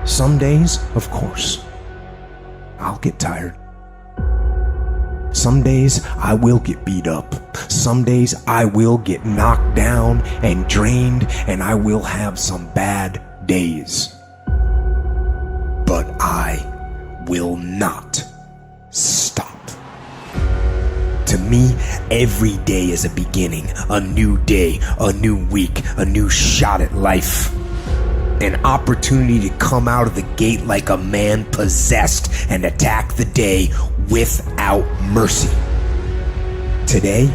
Some days, of course, I'll get tired. Some days I will get beat up. Some days I will get knocked down and drained, and I will have some bad days. But I will not stop. To me, every day is a beginning, a new day, a new week, a new shot at life. An opportunity to come out of the gate like a man possessed and attack the day without mercy. Today,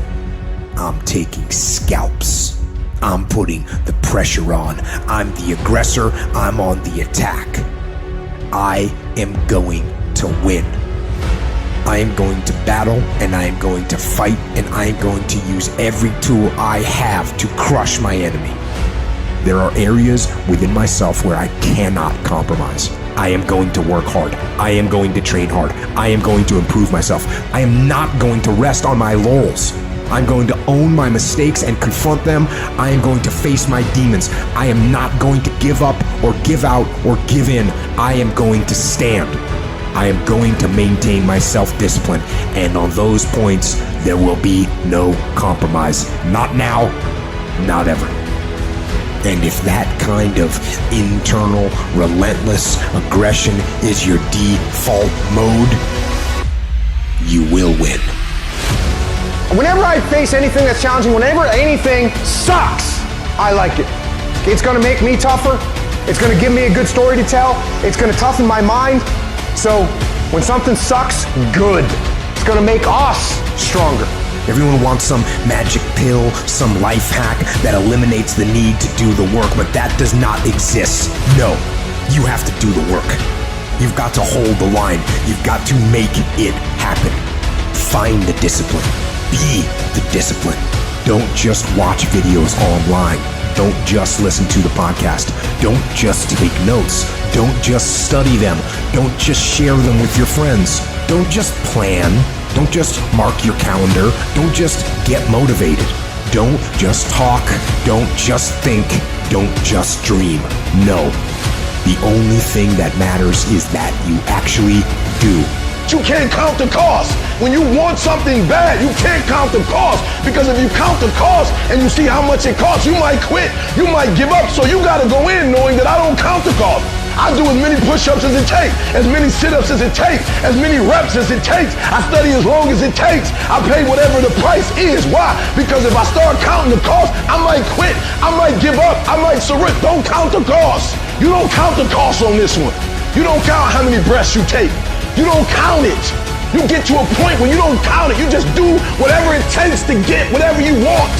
I'm taking scalps. I'm putting the pressure on. I'm the aggressor. I'm on the attack. I am going to win. I am going to battle, and I am going to fight, and I am going to use every tool I have to crush my enemy. There are areas within myself where I cannot compromise. I am going to work hard. I am going to train hard. I am going to improve myself. I am not going to rest on my laurels. I'm going to own my mistakes and confront them. I am going to face my demons. I am not going to give up or give out or give in. I am going to stand. I am going to maintain my self-discipline. And on those points, there will be no compromise. Not now, not ever. And if that kind of internal, relentless aggression is your default mode, you will win. Whenever I face anything that's challenging, whenever anything sucks, I like it. It's gonna make me tougher. It's gonna give me a good story to tell. It's gonna toughen my mind. So when something sucks, good. It's gonna make us stronger. Everyone wants some magic pill, some life hack that eliminates the need to do the work, but that does not exist. No, you have to do the work. You've got to hold the line. You've got to make it happen. Find the discipline. Be the discipline. Don't just watch videos online. Don't just listen to the podcast. Don't just take notes. Don't just study them. Don't just share them with your friends. Don't just plan. Don't just mark your calendar. Don't just get motivated. Don't just talk. Don't just think. Don't just dream. No. The only thing that matters is that you actually do. You can't count the cost. When you want something bad, you can't count the cost. Because if you count the cost and you see how much it costs, you might quit. You might give up. So you got to go in knowing that I don't count the cost. I do as many push-ups as it takes, as many sit-ups as it takes, as many reps as it takes. I study as long as it takes. I pay whatever the price is. Why? Because if I start counting the cost, I might quit. I might give up. I might surrender. Don't count the cost. You don't count the cost on this one. You don't count how many breaths you take. You don't count it. You get to a point where you don't count it. You just do whatever it takes to get whatever you want.